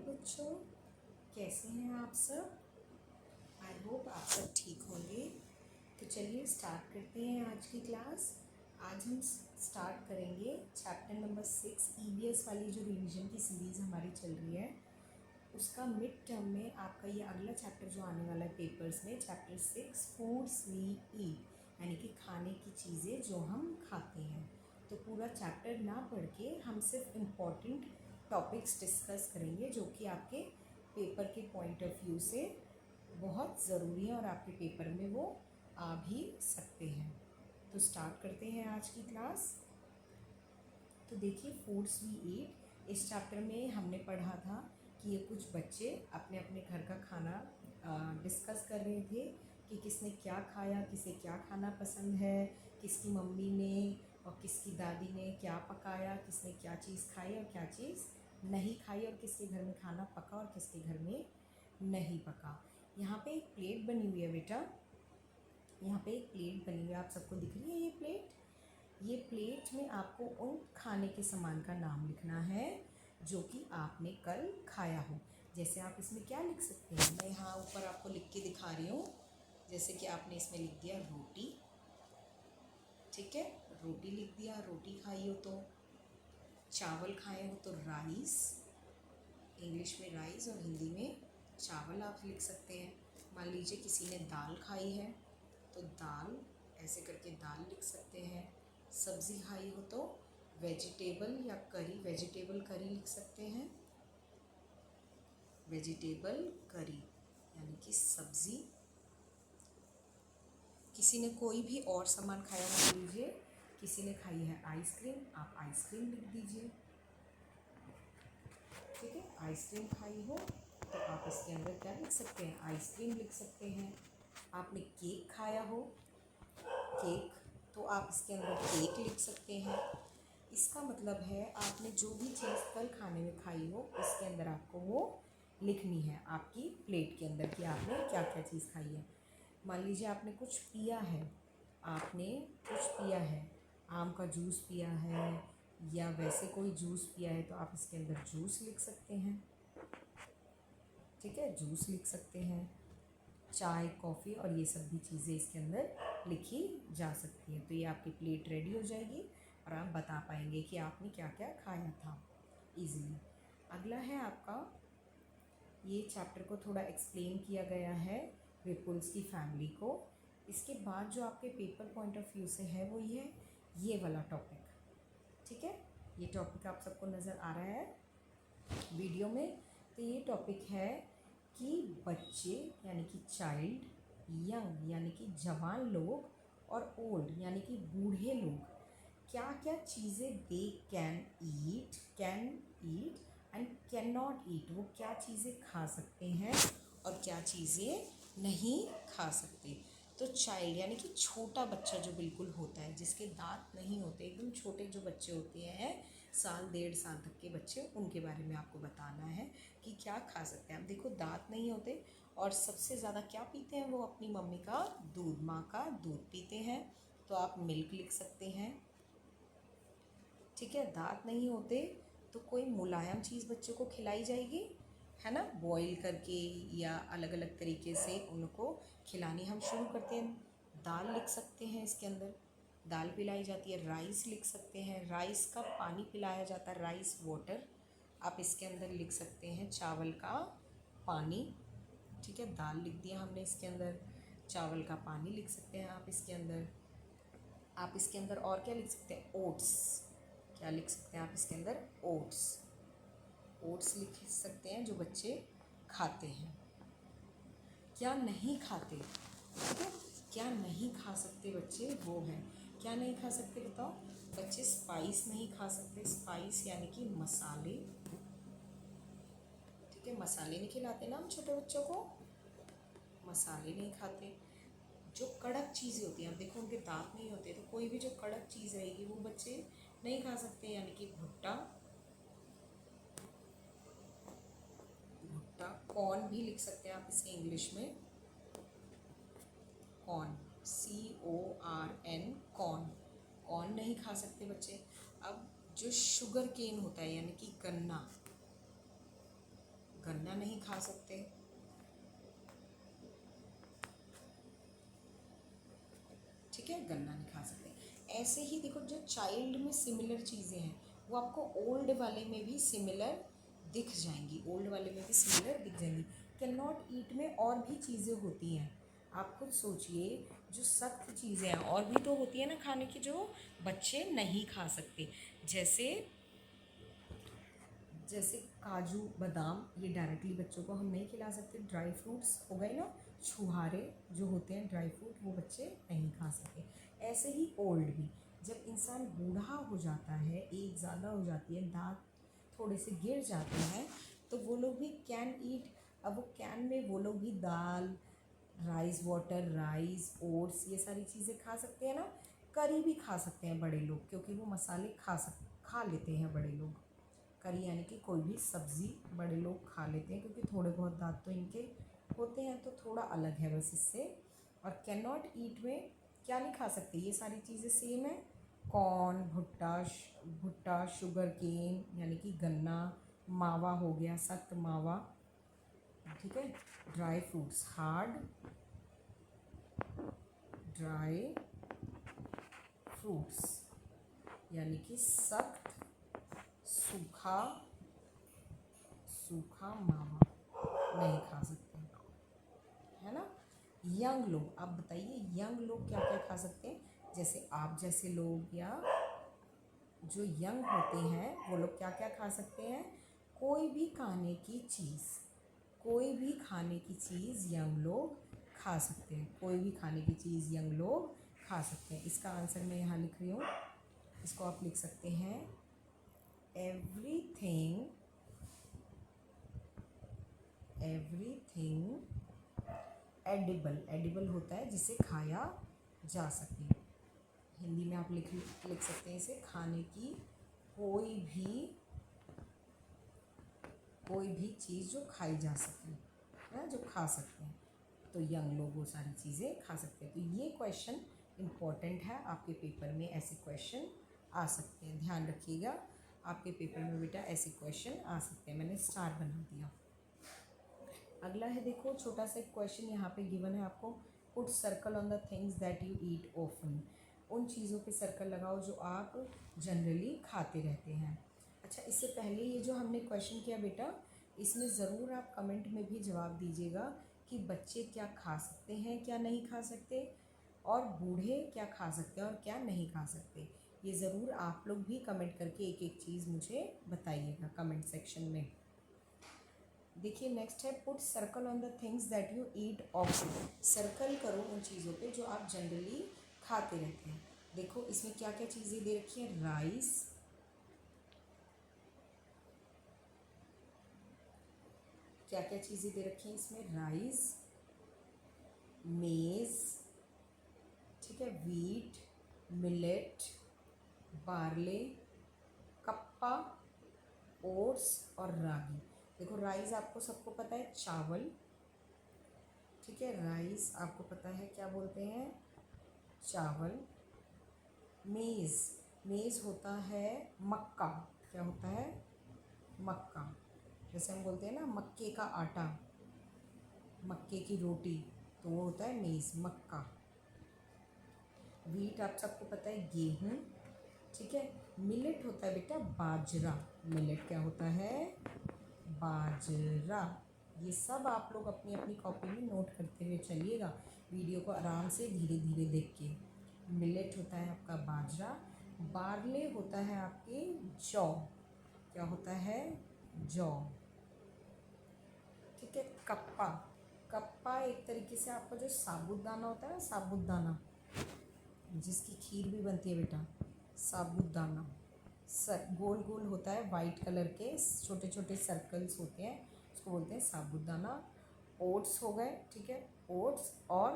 बच्चों, कैसे हैं आप सब। आई होप आप सब ठीक होंगे। तो चलिए स्टार्ट करते हैं आज की क्लास। आज हम स्टार्ट करेंगे चैप्टर नंबर 6 ईवीएस वाली जो रिवीजन की सीरीज़ हमारी चल रही है उसका मिड टर्म में आपका ये अगला चैप्टर जो आने वाला है पेपर्स में, चैप्टर 6 फूड्स वी ईट, यानी कि खाने की चीज़ें जो हम खाते हैं। तो पूरा चैप्टर ना पढ़ के हम सिर्फ इम्पॉर्टेंट टॉपिक्स डिस्कस करेंगे जो कि आपके पेपर के पॉइंट ऑफ व्यू से बहुत ज़रूरी है और आपके पेपर में वो आ भी सकते हैं। तो स्टार्ट करते हैं आज की क्लास। तो देखिए, फूड्स वी ईट, इस चैप्टर में हमने पढ़ा था कि ये कुछ बच्चे अपने अपने घर का खाना डिस्कस कर रहे थे कि किसने क्या खाया, किसे क्या खाना पसंद है, किसकी मम्मी ने और किसकी दादी ने क्या पकाया, किसने क्या चीज़ खाई और क्या चीज़ नहीं खाई, और किसके घर में खाना पका और किसके घर में नहीं पका। यहाँ पे एक प्लेट बनी हुई है बेटा, यहाँ पे एक प्लेट बनी हुई है, आप सबको दिख रही है ये प्लेट। ये प्लेट में आपको उन खाने के सामान का नाम लिखना है जो कि आपने कल खाया हो। जैसे आप इसमें क्या लिख सकते हैं, मैं यहाँ ऊपर आपको लिख के दिखा रही हूँ। जैसे कि आपने इसमें लिख दिया रोटी, ठीक है, रोटी लिख दिया, रोटी खाई हो तो। चावल खाए हो तो राइस, इंग्लिश में राइस और हिंदी में चावल आप लिख सकते हैं। मान लीजिए किसी ने दाल खाई है तो दाल, ऐसे करके दाल लिख सकते हैं। सब्ज़ी खाई हो तो वेजिटेबल या करी, वेजिटेबल करी लिख सकते हैं। वेजिटेबल करी यानी कि सब्ज़ी। किसी ने कोई भी और सामान खाया, मान लीजिए किसी ने खाई है आइसक्रीम, आप आइसक्रीम लिख दीजिए, ठीक है। आइसक्रीम खाई हो तो आप इसके अंदर क्या लिख सकते हैं, आइसक्रीम लिख सकते हैं। आपने केक खाया हो, केक, तो आप इसके अंदर केक लिख सकते हैं। इसका मतलब है आपने जो भी चीज़ कल खाने में खाई हो इसके अंदर आपको वो लिखनी है आपकी प्लेट के अंदर कि आपने क्या क्या चीज़ खाई है। मान लीजिए आपने कुछ पिया है, आपने कुछ पिया है, आम का जूस पिया है या वैसे कोई जूस पिया है तो आप इसके अंदर जूस लिख सकते हैं, ठीक है, जूस लिख सकते हैं। चाय, कॉफ़ी और ये सब भी चीज़ें इसके अंदर लिखी जा सकती हैं। तो ये आपकी प्लेट रेडी हो जाएगी और आप बता पाएंगे कि आपने क्या क्या खाया था इजीली। अगला है आपका, ये चैप्टर को थोड़ा एक्सप्लेन किया गया है विपुल्स की फैमिली को। इसके बाद जो आपके पेपर पॉइंट ऑफ व्यू से है वो ये वाला टॉपिक, ठीक है। ये टॉपिक आप सबको नज़र आ रहा है वीडियो में। तो ये टॉपिक है कि बच्चे यानी कि चाइल्ड, यंग यानी कि जवान लोग, और ओल्ड यानी कि बूढ़े लोग क्या क्या चीज़ें they can eat and can not eat, वो क्या चीज़ें खा सकते हैं और क्या चीज़ें नहीं खा सकते। तो चाइल्ड यानी कि छोटा बच्चा जो बिल्कुल होता है, जिसके दांत नहीं होते, एकदम छोटे जो बच्चे होते हैं, साल 1.5 साल तक के बच्चे, उनके बारे में आपको बताना है कि क्या खा सकते हैं। आप देखो, दांत नहीं होते और सबसे ज़्यादा क्या पीते हैं वो, अपनी मम्मी का दूध, माँ का दूध पीते हैं, तो आप मिल्क लिख सकते हैं, ठीक है। दांत नहीं होते तो कोई मुलायम चीज़ बच्चों को खिलाई जाएगी, है ना, बॉईल करके या अलग अलग तरीके से उनको खिलानी हम शुरू करते हैं। दाल लिख सकते हैं, इसके अंदर दाल पिलाई जाती है। राइस लिख सकते हैं, राइस का पानी पिलाया जाता है, राइस वाटर आप इसके अंदर लिख सकते हैं। चावल का पानी, ठीक है, दाल लिख दिया हमने, इसके अंदर चावल का पानी लिख सकते हैं आप इसके अंदर। आप इसके अंदर और क्या लिख सकते हैं, ओट्स, क्या लिख सकते हैं आप इसके अंदर, ओट्स लिख सकते हैं जो बच्चे खाते हैं। क्या नहीं खाते, ठीक है, क्या नहीं खा सकते बच्चे वो है, क्या नहीं खा सकते बताओ बच्चे, स्पाइस नहीं खा सकते, स्पाइस यानी कि मसाले, ठीक है, मसाले नहीं खिलाते ना हम छोटे बच्चों को, मसाले नहीं खाते। जो कड़क चीज़ें होती हैं, आप देखो उनके दांत नहीं होते तो कोई भी जो कड़क चीज़ रहेगी वो बच्चे नहीं खा सकते, यानी कि भुट्टा, कॉर्न भी लिख सकते हैं आप इसे इंग्लिश में, कॉर्न, CORN, कॉर्न नहीं खा सकते बच्चे। अब जो शुगर केन होता है यानी कि गन्ना, गन्ना नहीं खा सकते, ठीक है, गन्ना नहीं खा सकते। ऐसे ही देखो, जो चाइल्ड में सिमिलर चीज़ें हैं वो आपको ओल्ड वाले में भी सिमिलर दिख जाएंगी, ओल्ड वाले में भी सिमिलर दिख जाएंगी। कैन नॉट ईट में और भी चीज़ें होती हैं, आप खुद सोचिए, जो सख्त चीज़ें हैं और भी तो होती है ना खाने की, जो बच्चे नहीं खा सकते, जैसे जैसे काजू बादाम, ये डायरेक्टली बच्चों को हम नहीं खिला सकते। ड्राई फ्रूट्स हो गए ना, छुहारे जो होते हैं ड्राई फ्रूट, वो बच्चे नहीं खा सकते। ऐसे ही ओल्ड भी, जब इंसान बूढ़ा हो जाता है, एज ज़्यादा हो जाती है, दांत थोड़े से गिर जाते हैं, तो वो लोग भी कैन ईट। अब वो कैन में वो लोग भी दाल, राइस वाटर, राइस, ओट्स, ये सारी चीज़ें खा सकते हैं ना। करी भी खा सकते हैं बड़े लोग, क्योंकि वो मसाले खा लेते हैं बड़े लोग। करी यानी कि कोई भी सब्ज़ी बड़े लोग खा लेते हैं, क्योंकि थोड़े बहुत दांत तो इनके होते हैं, तो थोड़ा अलग है बस इससे। और कैन नॉट ईट में क्या नहीं खा सकते, ये सारी चीज़ें सेम है। कॉर्न, भुट्टा, शुगर केन यानी कि गन्ना, मावा हो गया, सख्त मावा, ठीक है। Dry fruits, hard dry fruits यानी कि सख्त सूखा मावा नहीं खा सकते, है ना। यंग लोग, आप बताइए यंग लोग क्या क्या खा सकते हैं, जैसे आप जैसे लोग या जो यंग होते हैं वो लोग क्या क्या खा सकते हैं। कोई भी खाने की चीज़ यंग लोग खा सकते हैं, कोई भी खाने की चीज़ यंग लोग खा सकते हैं। इसका आंसर मैं यहाँ लिख रही हूँ, इसको आप लिख सकते हैं, एवरीथिंग एडिबल होता है जिसे खाया जा सके। हिंदी में आप लिख सकते हैं इसे, खाने की कोई भी चीज़ जो खाई जा सके, है ना, जो खा सकते हैं, तो यंग लोग वो सारी चीज़ें खा सकते हैं। तो ये क्वेश्चन इम्पॉर्टेंट है, आपके पेपर में ऐसे क्वेश्चन आ सकते हैं, ध्यान रखिएगा, आपके पेपर में बेटा ऐसे क्वेश्चन आ सकते हैं। मैंने स्टार बना दिया। अगला है, देखो छोटा सा एक क्वेश्चन यहाँ पे गिवन है आपको, put circle on the things that you eat often. उन चीज़ों पे सर्कल लगाओ जो आप जनरली खाते रहते हैं। अच्छा, इससे पहले ये जो हमने क्वेश्चन किया बेटा, इसमें ज़रूर आप कमेंट में भी जवाब दीजिएगा कि बच्चे क्या खा सकते हैं, क्या नहीं खा सकते, और बूढ़े क्या खा सकते हैं और क्या नहीं खा सकते। ये ज़रूर आप लोग भी कमेंट करके एक एक चीज़ मुझे बताइएगा कमेंट सेक्शन में। देखिए नेक्स्ट है, put circle on the things that you eat often. Circle करो उन चीज़ों पे जो आप जनरली खाते रहते हैं। देखो इसमें क्या क्या चीज़ें दे रखी है, राइस, क्या क्या चीज़ें दे रखी हैं इसमें, राइस, मेज़, ठीक है, wheat, millet, barley, kappa, oats और रागी। देखो राइस आपको सबको पता है, चावल, ठीक है, राइस आपको पता है क्या बोलते हैं, चावल। मेज़ होता है मक्का, क्या होता है, मक्का, जैसे हम बोलते हैं ना मक्के का आटा, मक्के की रोटी, तो वो होता है मेज़, मक्का। वीट आप सबको पता है, गेहूँ, ठीक है। मिलेट होता है बेटा बाजरा, मिलेट क्या होता है, बाजरा। ये सब आप लोग अपनी अपनी कॉपी में नोट करते हुए चलिएगा, वीडियो को आराम से धीरे धीरे देख के। मिलेट होता है आपका बाजरा, बार्ले होता है आपके जौ, क्या होता है, जौ, ठीक है। कप्पा एक तरीके से आपका जो साबुदाना होता है ना, साबुदाना जिसकी खीर भी बनती है बेटा, साबुदाना, गोल गोल होता है, वाइट कलर के छोटे छोटे सर्कल्स होते हैं, उसको बोलते हैं साबुदाना। ओट्स हो गए, ठीक है, ओट्स और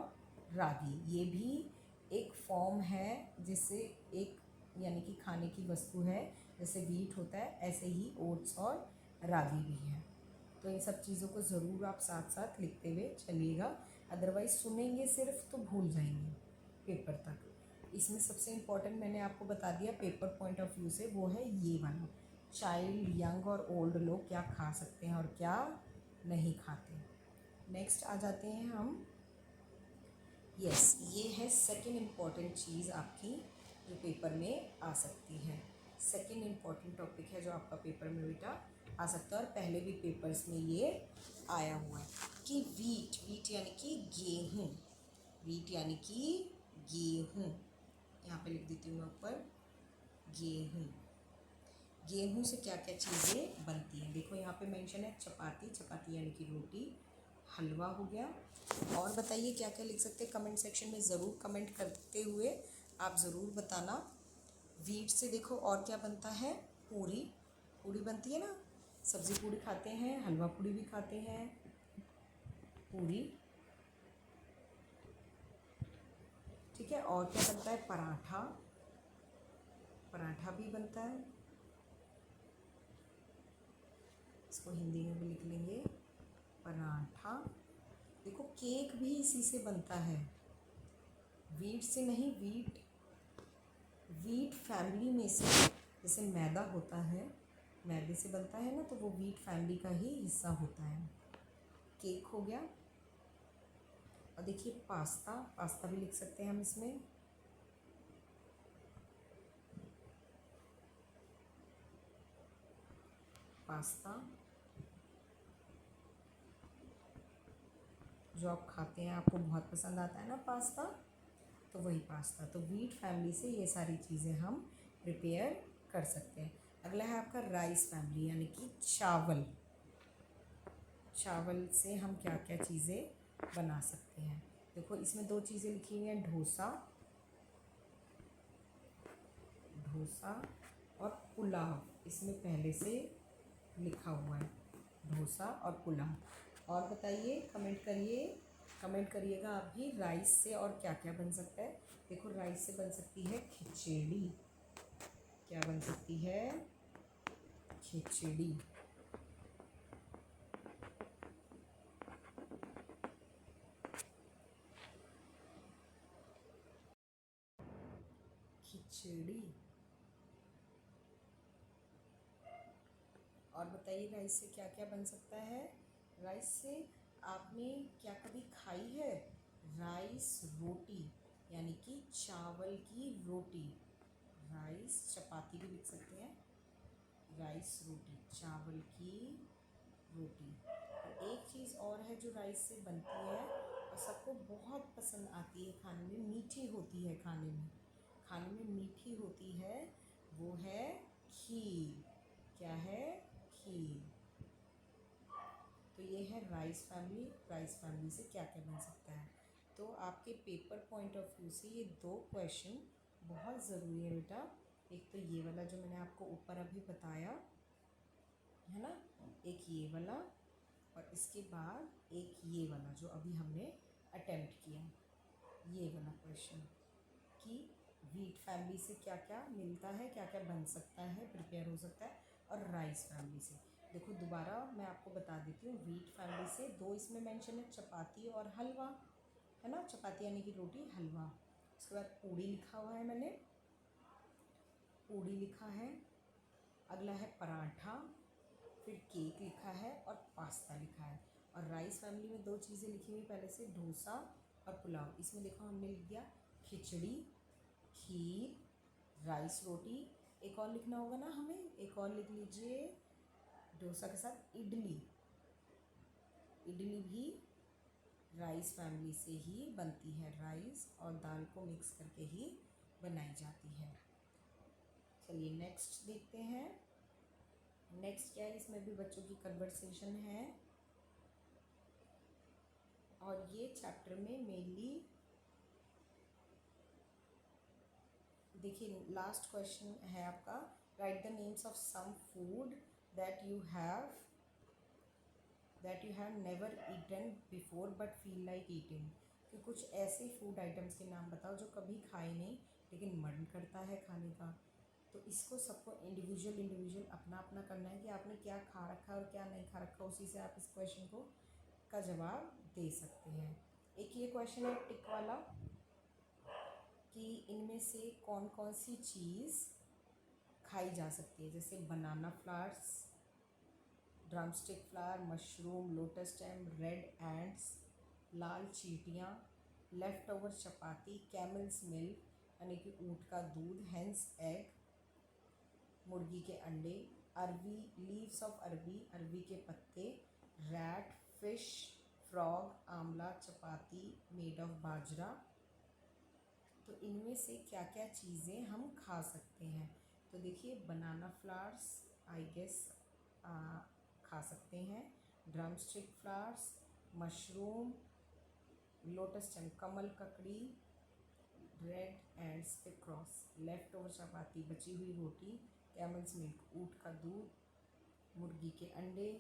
रागी, ये भी एक फॉर्म है, जिससे एक यानी कि खाने की वस्तु है, जैसे वीट होता है ऐसे ही ओट्स और रागी भी है। तो इन सब चीज़ों को ज़रूर आप साथ साथ लिखते हुए चलिएगा, अदरवाइज़ सुनेंगे सिर्फ तो भूल जाएंगे पेपर तक। इसमें सबसे इम्पॉर्टेंट मैंने आपको बता दिया पेपर पॉइंट ऑफ व्यू से, वो है ये वाला, चाइल्ड, यंग और ओल्ड लोग क्या खा सकते हैं और क्या नहीं खाते। नेक्स्ट आ जाते हैं हम, यस ये है सेकंड इम्पॉर्टेंट चीज़ आपकी जो पेपर में आ सकती है। सेकंड इम्पॉर्टेंट टॉपिक है जो आपका पेपर में बेटा आ सकता है और पहले भी पेपर्स में ये आया हुआ है कि वीट यानी कि गेहूँ, वीट यानी कि गेहूँ, यहाँ पे लिख देती हूँ मैं ऊपर, गेहूँ। गेहूँ से क्या क्या चीज़ें बनती हैं, देखो यहाँ पे मेंशन है चपाती, चपाती यानी कि रोटी, हलवा हो गया। और बताइए क्या क्या लिख सकते हैं, कमेंट सेक्शन में ज़रूर कमेंट करते हुए आप ज़रूर बताना। वीट से देखो और क्या बनता है, पूरी, पूरी बनती है ना, सब्ज़ी पूरी खाते हैं, हलवा पूरी भी खाते हैं, पूरी, ठीक है। और क्या बनता है, पराठा, पराठा भी बनता है, इसको हिंदी में भी लिख लेंगे पराठा। देखो केक भी इसी से बनता है, वीट से नहीं, वीट फैमिली में से, जैसे मैदा होता है, मैदे से बनता है ना, तो वो वीट फैमिली का ही हिस्सा होता है। केक हो गया। और देखिए पास्ता, पास्ता भी लिख सकते हैं हम इसमें, पास्ता जो आप खाते हैं, आपको बहुत पसंद आता है ना पास्ता, तो वही पास्ता। तो वीट फैमिली से ये सारी चीज़ें हम प्रिपेयर कर सकते हैं। अगला है आपका राइस फैमिली यानी कि चावल, चावल से हम क्या क्या चीज़ें बना सकते हैं। देखो इसमें दो चीज़ें लिखी हुई हैं, डोसा, डोसा और पुलाव, इसमें पहले से लिखा हुआ है डोसा और पुलाव। और बताइए, कमेंट करिएगा आप भी, राइस से और क्या क्या बन सकता है। देखो राइस से बन सकती है खिचड़ी, क्या बन सकती है, खिचड़ी, खिचड़ी। और बताइए राइस से क्या क्या बन सकता है। राइस से आपने क्या कभी खाई है, राइस रोटी यानी कि चावल की रोटी, राइस चपाती भी लिख सकते हैं, राइस रोटी, चावल की रोटी। और एक चीज़ और है जो राइस से बनती है और सबको बहुत पसंद आती है खाने में, मीठी होती है खाने में, खाने में मीठी होती है, वो है खीर। क्या है, खीर। तो ये है राइस फैमिली, राइस फैमिली से क्या क्या बन सकता है। तो आपके पेपर पॉइंट ऑफ व्यू से ये दो क्वेश्चन बहुत ज़रूरी है बेटा। एक तो ये वाला जो मैंने आपको ऊपर अभी बताया है ना, एक ये वाला, और इसके बाद एक ये वाला जो अभी हमने अटेम्प्ट किया, ये वाला क्वेश्चन कि वीट फैमिली से क्या क्या मिलता है, क्या क्या बन सकता है, प्रिपेयर हो सकता है। और राइस फैमिली से देखो दोबारा मैं आपको बता देती हूँ, वीट फैमिली से दो इसमें मेंशन है, चपाती और हलवा, है ना, चपाती यानी कि रोटी, हलवा। उसके बाद पूड़ी लिखा हुआ है मैंने, पूड़ी लिखा है। अगला है पराठा, फिर केक लिखा है और पास्ता लिखा है। और राइस फैमिली में दो चीज़ें लिखी हुई पहले से, डोसा और पुलाव। इसमें देखो हमने लिख दिया खिचड़ी, खीर, राइस रोटी। एक और लिखना होगा ना हमें, एक और लिख लीजिए, डोसा के साथ इडली, इडली भी राइस फैमिली से ही बनती है, राइस और दाल को मिक्स करके ही बनाई जाती है। चलिए नेक्स्ट देखते हैं, नेक्स्ट क्या है, इसमें भी बच्चों की कन्वर्सेशन है और ये चैप्टर में मेनली देखिए लास्ट क्वेश्चन है आपका, write the names of some food that you have never eaten before but feel like eating. कि कुछ ऐसे फूड आइटम्स के नाम बताओ जो कभी खाए नहीं लेकिन मन करता है खाने का। तो इसको सबको इंडिविजुअल अपना अपना करना है कि आपने क्या खा रखा है और क्या नहीं खा रखा, उसी से आप इस क्वेश्चन को का जवाब दे सकते हैं। एक ये क्वेश्चन है टिक वाला कि इनमें से कौन कौन सी चीज़ खाई जा सकती है, जैसे banana flowers, drumstick flower, mushroom, lotus stem, red ants, लाल चींटियाँ, left over chapati, camel's milk यानी कि ऊँट का दूध, हेंस एग मुर्गी के अंडे, अरवी, लीव्स ऑफ अरवी, अरवी के पत्ते, रैट, फिश, फ्रॉग, आंवला, चपाती मेड ऑफ बाजरा। तो इनमें से क्या क्या चीज़ें हम खा सकते हैं? तो देखिए, बनाना फ्लावर्स आई गेस खा सकते हैं, drumstick flowers, mushroom, lotus stem कमल ककड़ी, रेड एंड्स पे क्रॉस, लेफ़्ट ओवर चपाती बची हुई रोटी, कैमल्स मिल्क ऊँट का दूध, मुर्गी के अंडे,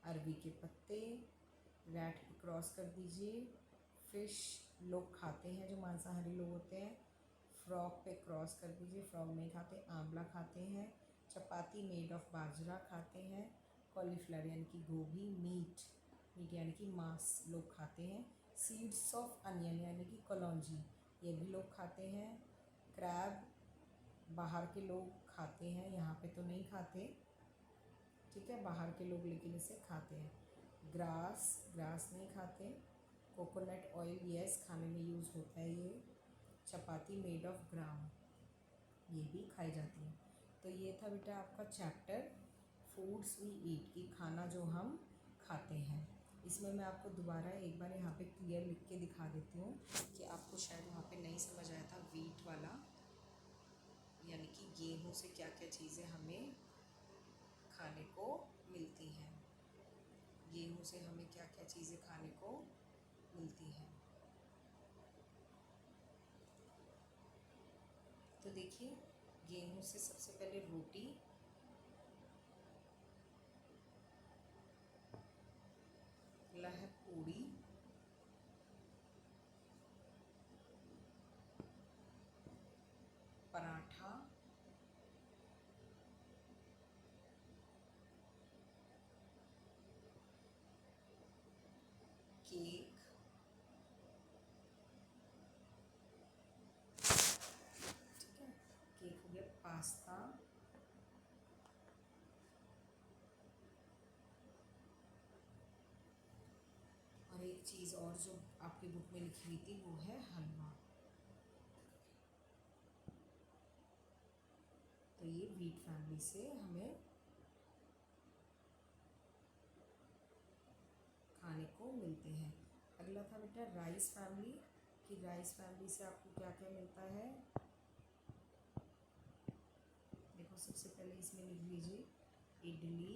अरवी के पत्ते, रैट पे क्रॉस कर दीजिए, फ़िश लोग खाते हैं जो मांसाहारी लोग होते हैं, फ्रॉग पे क्रॉस कर दीजिए, फ्रॉग नहीं खाते, आंवला खाते हैं, चपाती मेड ऑफ बाजरा खाते हैं, कॉलीफ्लावर यानी कि गोभी, मीट यानी कि मांस लोग खाते हैं, सीड्स ऑफ अनियन यानी कि कलौंजी ये भी लोग खाते हैं, क्रैब बाहर के लोग खाते हैं, यहाँ पे तो नहीं खाते, ठीक है, बाहर के लोग लेकिन इसे खाते हैं, ग्रास नहीं खाते, कोकोनट ऑयल यस खाने में यूज़ होता है ये, चपाती मेड ऑफ ग्राम ये भी खाई जाती है। तो ये था बेटा आपका चैप्टर फूड्स वी ईट की खाना जो हम खाते हैं। इसमें मैं आपको दोबारा एक बार यहाँ पे क्लियर लिख के दिखा देती हूँ कि आपको शायद वहाँ पे नहीं समझ आया था वीट वाला, यानी कि गेहूँ से क्या क्या चीज़ें हमें खाने को मिलती हैं, गेहूँ से हमें क्या क्या चीज़ें खाने को मिलती हैं। तो देखिए, गेहूँ से सबसे पहले रोटी, लह पूड़ी, पराठा, केक, ठीक है, केक हो गया, पास्ता, और एक चीज़ और जो आपकी बुक में लिखी हुई थी वो है हलवा। तो ये वीट फैमिली से हमें खाने को मिलते हैं। अगला था बेटा राइस फैमिली, कि राइस फैमिली से आपको क्या क्या मिलता है। देखो, सबसे पहले इसमें लिख लीजिए इडली,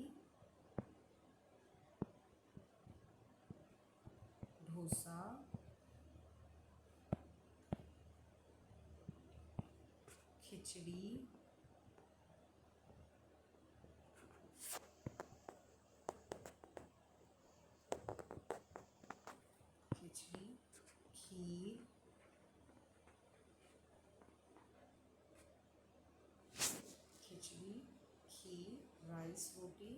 डोसा, खिचड़ी, खीर, राइस रोटी,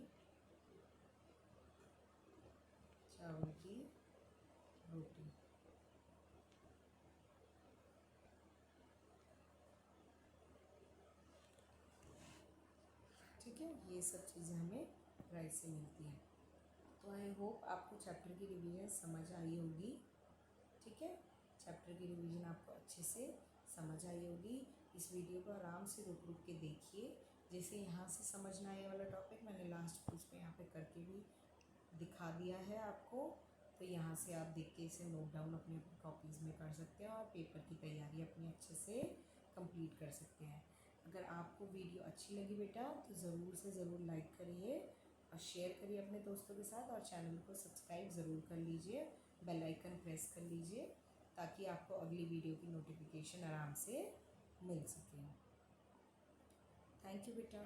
चावल की रोटी। ठीक है, ये सब चीज़ें हमें राइस से मिलती हैं। तो आई होप आपको चैप्टर की रिवीजन समझ आई होगी, ठीक है, चैप्टर की रिवीजन आपको अच्छे से समझ आई होगी। इस वीडियो को आराम से रुक रुक के देखिए, जैसे यहाँ से समझना आने वाला टॉपिक मैंने लास्ट पेज पे यहाँ पे करके भी दिखा दिया है आपको, तो यहाँ से आप देख के इसे नोट डाउन अपनी अपनी कॉपीज़ में कर सकते हैं और पेपर की तैयारी अपनी अच्छे से कंप्लीट कर सकते हैं। अगर आपको वीडियो अच्छी लगी बेटा तो ज़रूर से ज़रूर लाइक करिए और शेयर करिए अपने दोस्तों के साथ, और चैनल को सब्सक्राइब ज़रूर कर लीजिए, बेल आइकन प्रेस कर लीजिए ताकि आपको अगली वीडियो की नोटिफिकेशन आराम से मिल सके। थैंक यू बेटा।